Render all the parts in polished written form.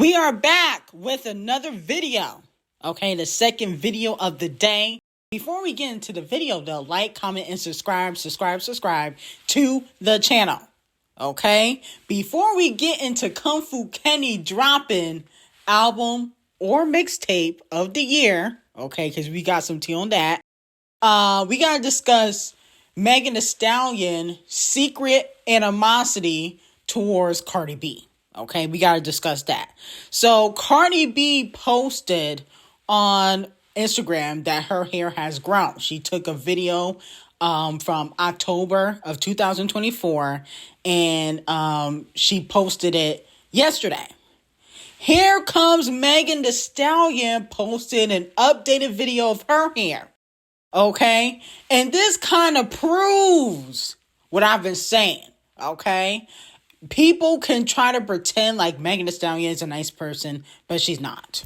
We are back with another video. Okay, the second video of the day. Before we get into the video though, like, comment, and subscribe to the channel. Okay? Before we get into Kënny dropping album or mixtape of the year, okay, because we got some tea on that. We gotta discuss Megan Thee Stallion secret animosity towards Cardi B. Okay, we got to discuss that. So Cardi B posted on Instagram that her hair has grown. She took a video from October of 2024 and she posted it yesterday. Here comes Megan Thee Stallion posting an updated video of her hair. Okay, and this kind of proves what I've been saying. Okay. People can try to pretend like Megan Thee Stallion is a nice person, but she's not.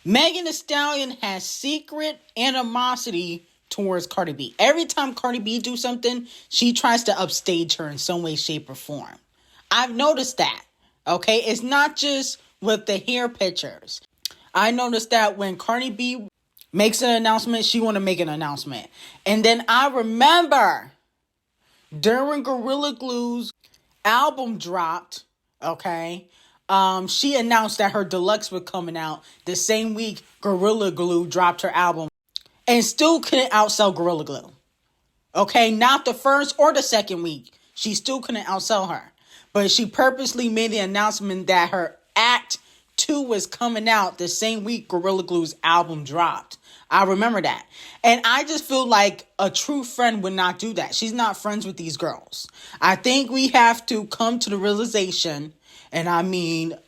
Megan Thee Stallion has secret animosity towards Cardi B. Every time Cardi B do something, she tries to upstage her in some way, shape, or form. I've noticed that, okay? It's not just with the hair pictures. I noticed that when Cardi B makes an announcement, she want to make an announcement. And then I remember during Gorilla Glue's album dropped, okay, she announced that her deluxe was coming out the same week Gorilla Glue dropped her album and still couldn't outsell Gorilla Glue. Okay, not the first or the second week. She still couldn't outsell her. But she purposely made the announcement that her Act 2 was coming out the same week Gorilla Glue's album dropped. I remember that. And I just feel like a true friend would not do that. She's not friends with these girls. I think we have to come to the realization, and I mean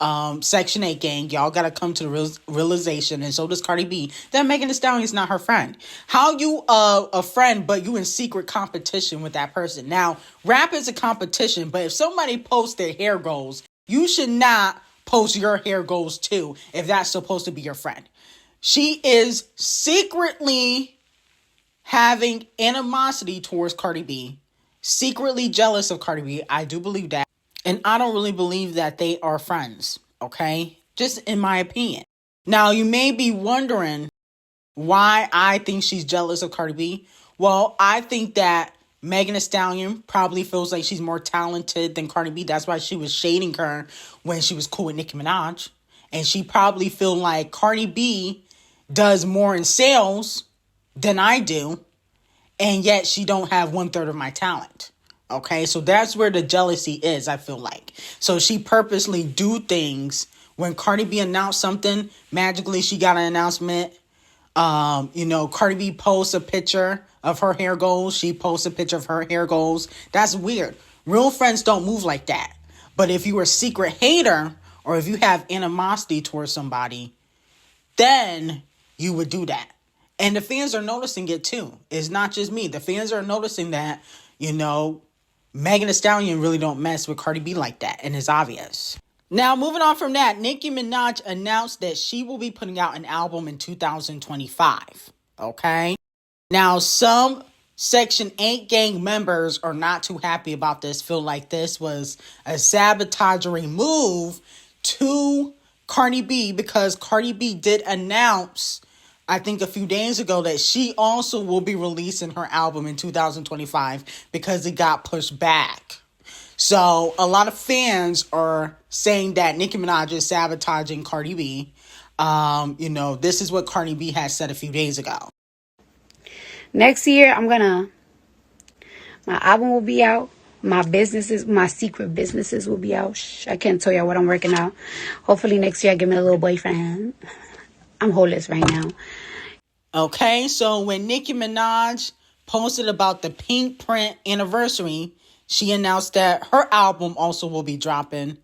Section 8 gang, y'all got to come to the realization, and so does Cardi B, that Megan Thee Stallion is not her friend. How you a friend, but you in secret competition with that person? Now, rap is a competition, but if somebody posts their hair goals, you should not post your hair goals too, if that's supposed to be your friend. She is secretly having animosity towards Cardi B, secretly jealous of Cardi B. I do believe that. And I don't really believe that they are friends, okay? Just in my opinion. Now, you may be wondering why I think she's jealous of Cardi B. Well, I think that Megan Thee Stallion probably feels like she's more talented than Cardi B. That's why she was shading her when she was cool with Ckiminaj. And she probably feel like Cardi B does more in sales than I do, and yet she don't have 1/3 of my talent. Okay, so that's where the jealousy is, I feel like. So she purposely do things. When Cardi B announced something, magically she got an announcement. Cardi B posts a picture of her hair goals. She posts a picture of her hair goals. That's weird. Real friends don't move like that. But if you are a secret hater, or if you have animosity towards somebody, then you would do that. And the fans are noticing it too. It's not just me. The fans are noticing that, Megan Thee Stallion really don't mess with Cardi B like that. And it's obvious. Now, moving on from that, Ckiminaj announced that she will be putting out an album in 2025. Okay? Now, some Section 8 gang members are not too happy about this, feel like this was a sabotaging move to Cardi B, because Cardi B did announce, I think a few days ago, that she also will be releasing her album in 2025 because it got pushed back. So a lot of fans are saying that Nicki Minaj is sabotaging Cardi B. This is what Cardi B has said a few days ago. Next year, my album will be out. My secret businesses will be out. I can't tell y'all what I'm working out. Hopefully next year I get me a little boyfriend. I'm holeless right now. Okay, so when Nicki Minaj posted about the Pink Print anniversary, she announced that her album also will be dropping.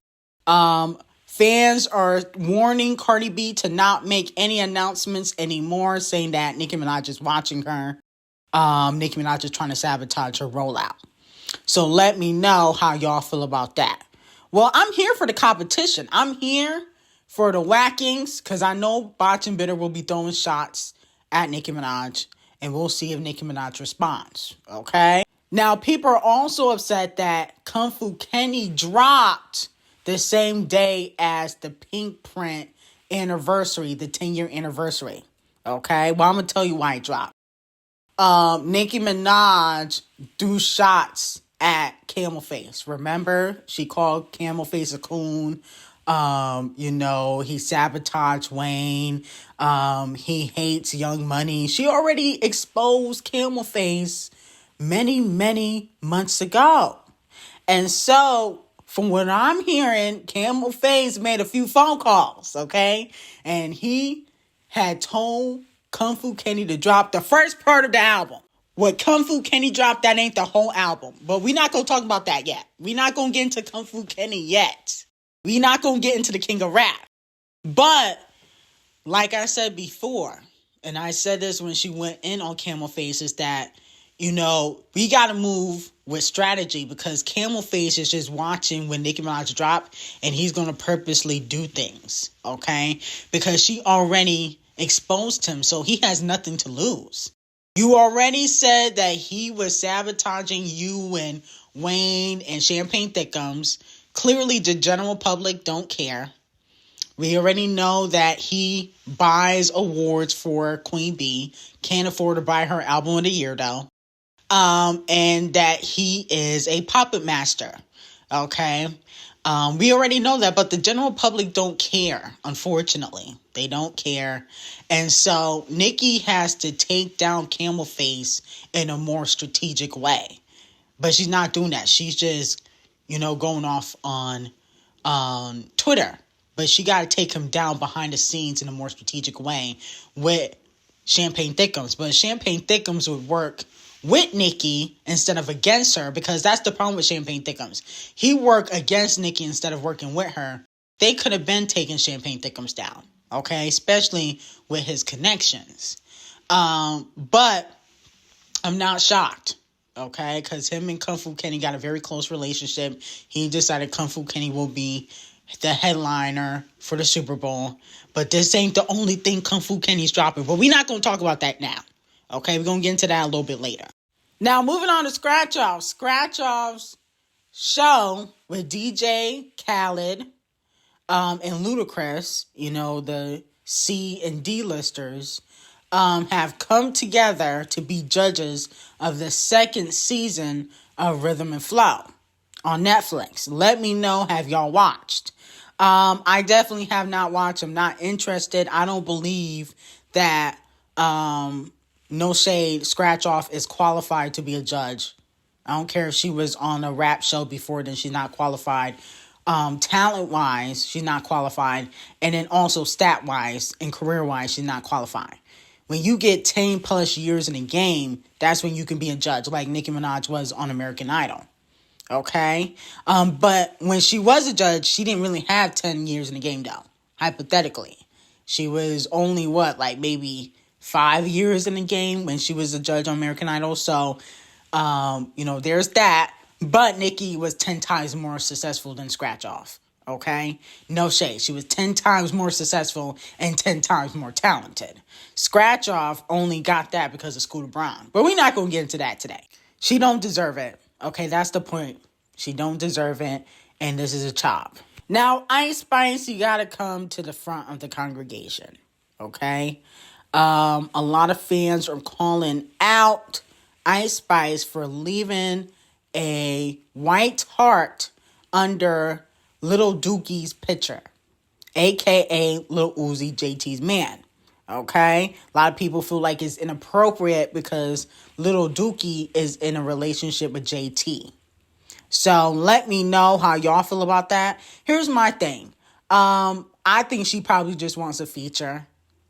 Fans are warning Cardi B to not make any announcements anymore, saying that Nicki Minaj is watching her. Nicki Minaj is trying to sabotage her rollout. So let me know how y'all feel about that. Well, I'm here for the competition. I'm here for the whackings, because I know Botch and Bitter will be throwing shots at Nicki Minaj, and we'll see if Nicki Minaj responds, okay? Now, people are also upset that Kënny dropped the same day as the Pink Print anniversary, the 10-year anniversary. Okay, well, I'm going to tell you why it dropped. Nicki Minaj threw shots at Camel Face. Remember, she called Camel Face a coon. He sabotaged Wayne. He hates Young Money. She already exposed Camel Face many, many months ago. And so, from what I'm hearing, Camel Face made a few phone calls, okay? And he had told Kung Fu Kenny to drop the first part of the album. What Kung Fu Kenny dropped, that ain't the whole album. But we're not going to talk about that yet. We're not going to get into Kung Fu Kenny yet. We're not going to get into the King of Rap. But, like I said before, and I said this when she went in on Camel Face, is that, we got to move with strategy, because Camel Face is just watching when Nicki Minaj drop, and he's going to purposely do things, okay? Because she already exposed him, so he has nothing to lose. You already said that he was sabotaging you and Wayne and Champagne Thickums. Clearly, the general public don't care. We already know that he buys awards for Queen Bee. Can't afford to buy her album of the year, though. And that he is a puppet master. Okay? We already know that, but the general public don't care, unfortunately. They don't care. And so Nicki has to take down Camel Face in a more strategic way. But she's not doing that. She's just, going off on Twitter. But she got to take him down behind the scenes in a more strategic way with Champagne Thickums. But Champagne Thickums would work with Nicki instead of against her, because that's the problem with Champagne Thickums. He worked against Nicki instead of working with her. They could have been taking Champagne Thickums down, okay? Especially with his connections. But I'm not shocked, okay? Because him and Kung Fu Kenny got a very close relationship. He decided Kung Fu Kenny will be the headliner for the Super Bowl. But this ain't the only thing Kung Fu Kenny's dropping. But we're not going to talk about that now. Okay, we're going to get into that a little bit later. Now, moving on to Scratch Off. Scratch Off's show with DJ Khaled and Ludacris, the C and D listers, have come together to be judges of the second season of Rhythm and Flow on Netflix. Let me know, have y'all watched? I definitely have not watched. I'm not interested. I don't believe that, no shade, Scratch Off is qualified to be a judge. I don't care if she was on a rap show before, then she's not qualified. Talent-wise, she's not qualified. And then also stat-wise and career-wise, she's not qualified. When you get 10 plus years in a game, that's when you can be a judge, like Nicki Minaj was on American Idol. Okay? But when she was a judge, she didn't really have 10 years in the game, though, hypothetically. She was only, maybe 5 years in the game when she was a judge on American Idol. So, there's that. But Nicki was 10 times more successful than Scratch Off. Okay? No shade. She was 10 times more successful and 10 times more talented. Scratch Off only got that because of Scooter Braun. But we're not going to get into that today. She don't deserve it. Okay, that's the point. She don't deserve it. And this is a chop. Now, Ice Spice, you got to come to the front of the congregation. Okay? A lot of fans are calling out Ice Spice for leaving a white heart under Lil Dookie's picture, a.k.a. Lil Uzi, JT's man. Okay? A lot of people feel like it's inappropriate because Lil Dookie is in a relationship with JT. So let me know how y'all feel about that. Here's my thing. I think she probably just wants a feature.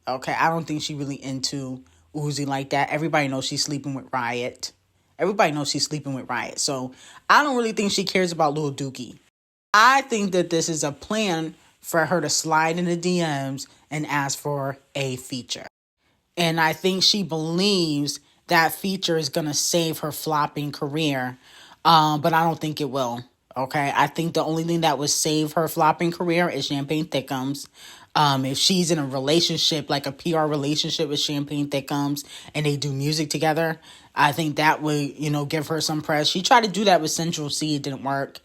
Okay, I don't think she really into Uzi like that. Everybody knows she's sleeping with Riot. So I don't really think she cares about Lil Dookie. I think that this is a plan for her to slide in the DMs and ask for a feature. And I think she believes that feature is going to save her flopping career. But I don't think it will. Okay, I think the only thing that would save her flopping career is Champagne Thickums. If she's in a relationship, like a PR relationship with Champagne Thickums, and they do music together, I think that would, give her some press. She tried to do that with Central C. It didn't work.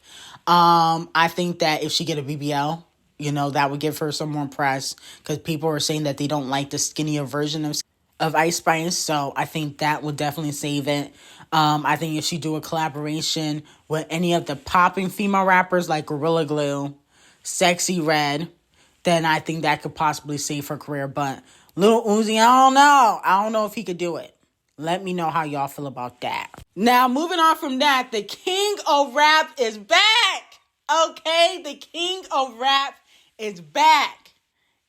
I think that if she get a BBL, that would give her some more press because people are saying that they don't like the skinnier version of Ice Spice. So I think that would definitely save it. I think if she do a collaboration with any of the popping female rappers like Gorilla Glue, Sexy Red, then I think that could possibly save her career. But Lil Uzi, I don't know if he could do it. Let me know how y'all feel about that. Now, moving on from that, the king of rap is back. Okay, the king of rap is back.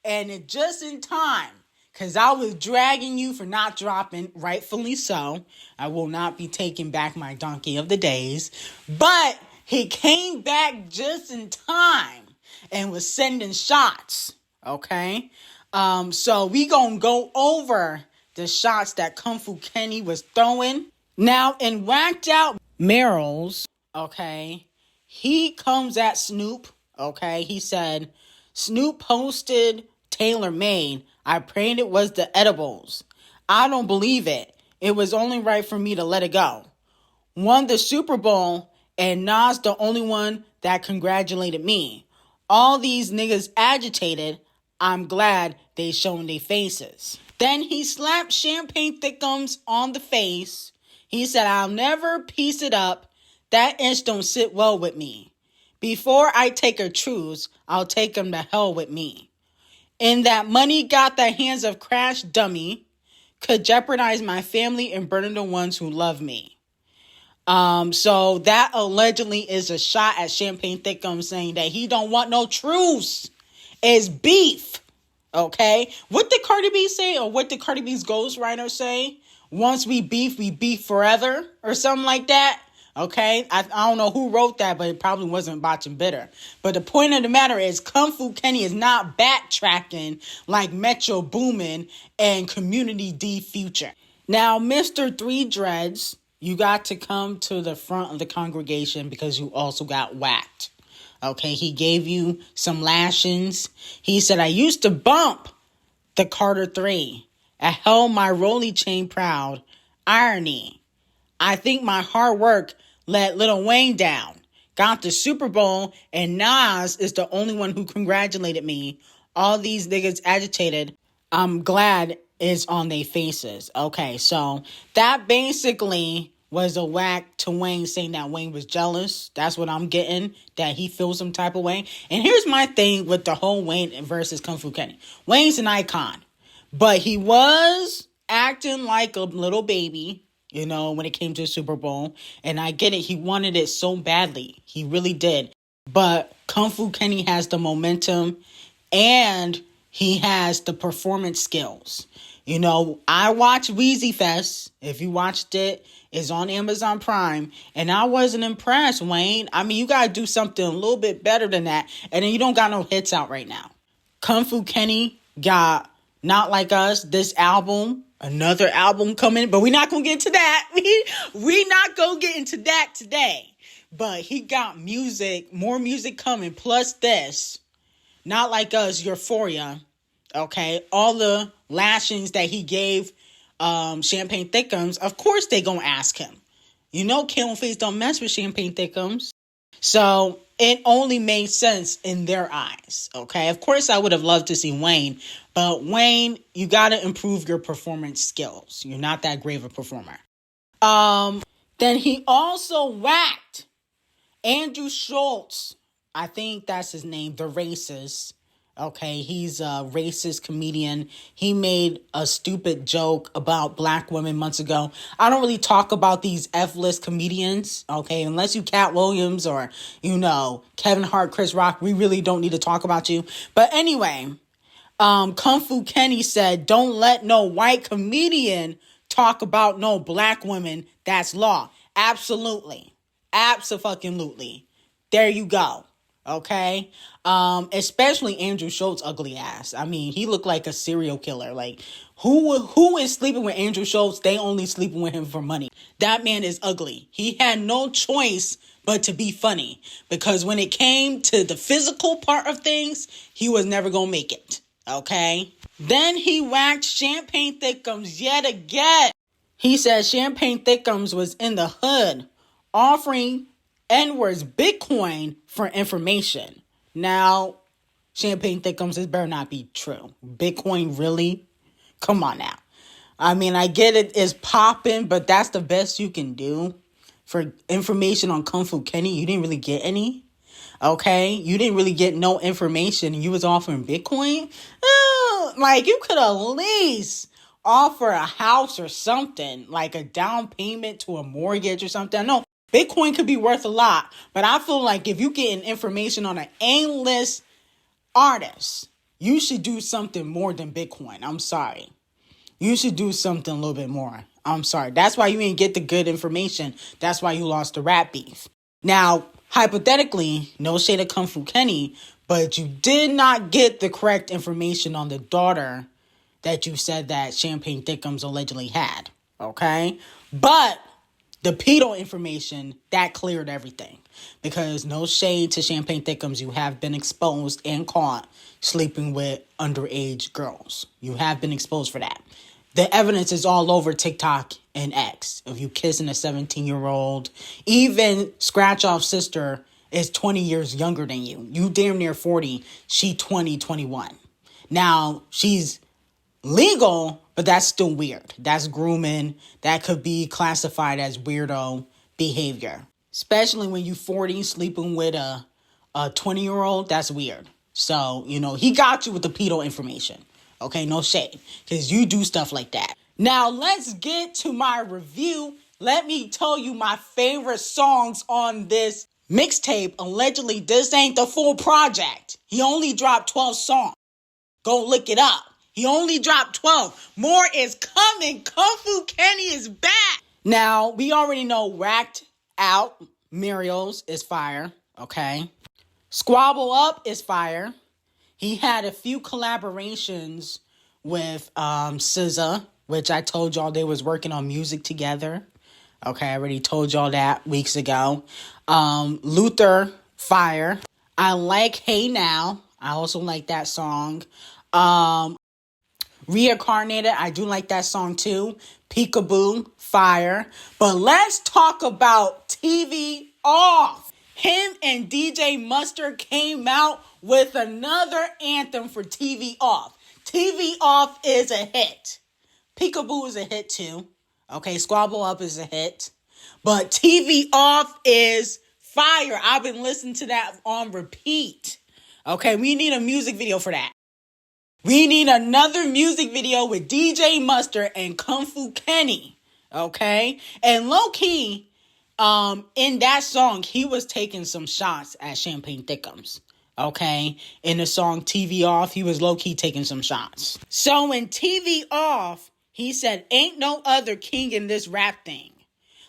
And it just in time. Because I was dragging you for not dropping, rightfully so. I will not be taking back my donkey of the days. But he came back just in time and was sending shots. Okay? So we gonna go over the shots that Kung Fu Kenny was throwing. Now, in Whacked Out Meryl's, okay, he comes at Snoop, okay? He said, Snoop posted Tailor Made. I prayed it was the edibles. I don't believe it. It was only right for me to let it go. Won the Super Bowl, and Nas the only one that congratulated me. All these niggas agitated. I'm glad they shown their faces. Then he slapped Champagne Thickums on the face. He said, I'll never piece it up. That inch don't sit well with me. Before I take a truce, I'll take him to hell with me. And that money got the hands of Crash Dummy. Could jeopardize my family and burden the ones who love me. So that allegedly is a shot at Champagne Thickums saying that he don't want no truce. It's beef. Okay? What did Cardi B say? Or what did Cardi B's ghostwriter say? Once we beef forever? Or something like that? Okay? I don't know who wrote that, but it probably wasn't Botchin' Bitter. But the point of the matter is, Kung Fu Kenny is not backtracking like Metro Boomin and Community D Future. Now, Mr. Three Dreads, you got to come to the front of the congregation because you also got whacked. Okay, he gave you some lashings. He said, I used to bump the Carter 3. I held my rolly chain proud. Irony. I think my hard work let Lil Wayne down. Got the Super Bowl, and Nas is the only one who congratulated me. All these niggas agitated. I'm glad it's on their faces. Okay, so that basically was a whack to Wayne saying that Wayne was jealous. That's what I'm getting, that he feels some type of way. And here's my thing with the whole Wayne versus Kung Fu Kenny. Wayne's an icon, but he was acting like a little baby, when it came to the Super Bowl. And I get it. He wanted it so badly. He really did. But Kung Fu Kenny has the momentum and he has the performance skills. I watched Wheezy Fest. If you watched it, it's on Amazon Prime. And I wasn't impressed, Wayne. I mean, you got to do something a little bit better than that. And then you don't got no hits out right now. Kung Fu Kenny got Not Like Us, this album, another album coming. But we're not going to get into that. We're not going to get into that today. But he got more music coming. Plus this, Not Like Us, Euphoria. Okay, all the lashings that he gave Champagne Thickums, of course they gonna ask him. Killing Face don't mess with Champagne Thickums. So it only made sense in their eyes. Okay, of course I would have loved to see Wayne, but Wayne, you gotta improve your performance skills. You're not that great of a performer. Then he also whacked Andrew Schultz. I think that's his name, the racist. Okay, he's a racist comedian. He made a stupid joke about black women months ago. I don't really talk about these F-list comedians, okay? Unless you Cat Williams or, Kevin Hart, Chris Rock, we really don't need to talk about you. But anyway, Kung Fu Kenny said, don't let no white comedian talk about no black women. That's law. Absolutely. Abso-fucking-lutely. There you go. Okay? Especially Andrew Schultz ugly ass. I mean, he looked like a serial killer. Like, who is sleeping with Andrew Schultz? They only sleeping with him for money. That man is ugly. He had no choice but to be funny. Because when it came to the physical part of things, he was never gonna make it. Okay? Then he whacked Champagne Thickums yet again. He said Champagne Thickums was in the hood offering N-words Bitcoin for information. Now, Champagne Thickums, this better not be true. Bitcoin, really? Come on now. I mean, I get it, it's popping, but that's the best you can do. For information on Kung Fu Kenny, you didn't really get any. Okay? You didn't really get no information, and you was offering Bitcoin? Like, you could at least offer a house or something, like a down payment to a mortgage or something. I know Bitcoin could be worth a lot, but I feel like if you're getting information on an A-list artist, you should do something more than Bitcoin. I'm sorry. You should do something a little bit more. I'm sorry. That's why you didn't get the good information. That's why you lost the rap beef. Now, hypothetically, no shade of Kung Fu Kenny, but you did not get the correct information on the daughter that you said that Champagne Thickums allegedly had. Okay? But the pedo information, that cleared everything. Because no shade to Champagne Thickums, you have been exposed and caught sleeping with underage girls. You have been exposed for that. The evidence is all over TikTok and X of you kissing a 17-year-old. Even Scratch Off's sister is 20 years younger than you. You damn near 40. She 20, 21. Now, she's legal, but that's still weird. That's grooming. That could be classified as weirdo behavior. Especially when you 40 sleeping with a 20-year-old. That's weird. So, he got you with the pedo information. Okay, no shade. Because you do stuff like that. Now, let's get to my review. Let me tell you my favorite songs on this mixtape. Allegedly, this ain't the full project. He only dropped 12 songs. Go look it up. He only dropped 12. More is coming. Kung Fu Kenny is back. Now, we already know Whacked Out Muriel's is fire. Okay. Squabble Up is fire. He had a few collaborations with SZA, which I told y'all they was working on music together. Okay, I already told y'all that weeks ago. Luther, fire. I like Hey Now. I also like that song. Reincarnated, I do like that song too. Peekaboo, fire. But let's talk about TV Off. Him and DJ Mustard came out with another anthem for TV Off. TV Off is a hit. Peekaboo is a hit too. Okay, Squabble Up is a hit. But TV Off is fire. I've been listening to that on repeat. Okay, we need a music video for that. We need another music video with DJ Mustard and Kung Fu Kenny. Okay? And low-key, in that song, he was taking some shots at Champagne Thickums. Okay? In the song TV Off, he was low-key taking some shots. So in TV Off, he said, ain't no other king in this rap thing.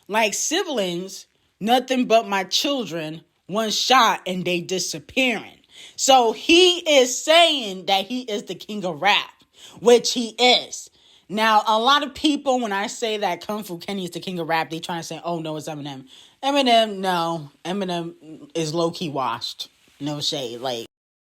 Like siblings, nothing but my children, one shot and they disappearing. So he is saying that he is the king of rap, which he is. Now, a lot of people, when I say that Kung Fu Kenny is the king of rap, they try to say, oh, no, it's Eminem. No. Eminem is low-key washed. No shade. Like,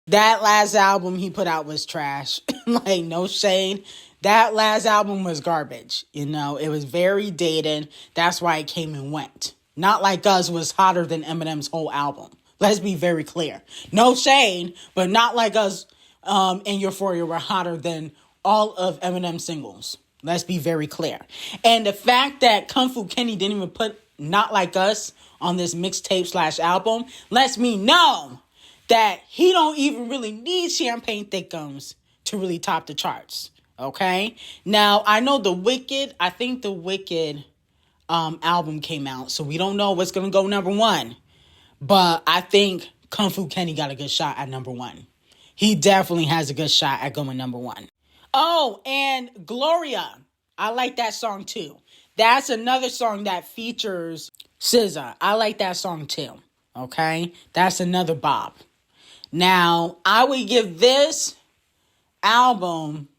that last album he put out was trash. Like, no shade. That last album was garbage. It was very dated. That's why it came and went. Not Like Us was hotter than Eminem's whole album. Let's be very clear. No shade, but Not Like Us and Euphoria were hotter than all of Eminem's singles. Let's be very clear. And the fact that Kung Fu Kenny didn't even put Not Like Us on this mixtape / album lets me know that he don't even really need Champagne Thickums to really top the charts. Okay? Now, I know I think the Wicked album came out, so we don't know what's going to go number one. But I think Kung Fu Kenny got a good shot at number one. He definitely has a good shot at going number one. Oh, and Gloria. I like that song too. That's another song that features SZA. I like that song too. Okay? That's another bop. Now, I would give this album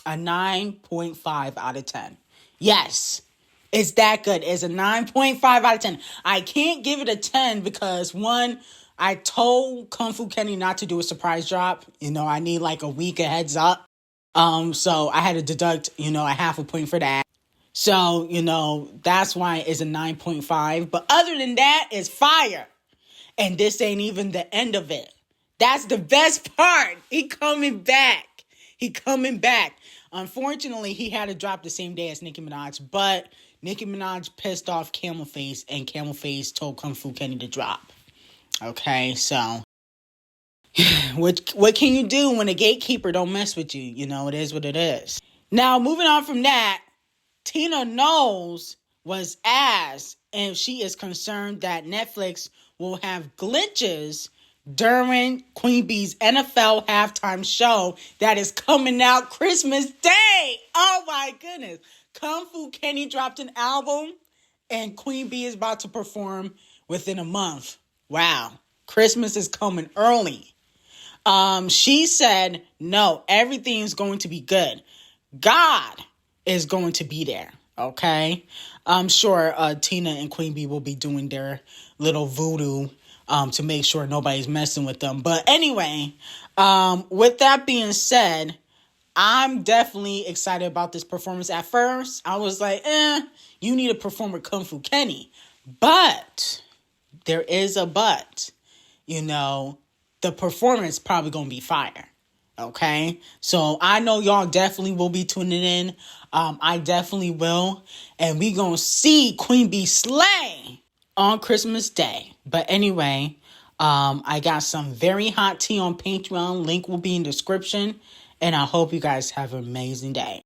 a 9.5 out of 10. Yes. It's that good. It's a 9.5 out of 10. I can't give it a 10 because, one, I told Kung Fu Kenny not to do a surprise drop. I need like a week of heads up. So I had to deduct, a half a point for that. So, that's why it's a 9.5. But other than that, it's fire. And this ain't even the end of it. That's the best part. He coming back. He coming back. Unfortunately, he had to drop the same day as Nicki Minaj, but Nicki Minaj pissed off Camel Face, and Camel Face told Kung Fu Kenny to drop. Okay, so what can you do when a gatekeeper don't mess with you? You know, it is what it is. Now, moving on from that, Tina Knowles was asked if she is concerned that Netflix will have glitches during Queen Bee's NFL halftime show that is coming out Christmas Day. Oh my goodness. Kung Fu Kenny dropped an album and Queen Bee is about to perform within a month. Wow. Christmas is coming early. She said, no, everything is going to be good. God is going to be there. Okay. I'm sure Tina and Queen Bee will be doing their little voodoo to make sure nobody's messing with them. But anyway, with that being said, I'm definitely excited about this performance. At first, I was like, you need to perform with Kung Fu Kenny. But there is a but. You know, the performance probably going to be fire. Okay? So I know y'all definitely will be tuning in. I definitely will. And we going to see Queen Bee slay on Christmas Day. But anyway, I got some very hot tea on Patreon. Link will be in the description. And I hope you guys have an amazing day.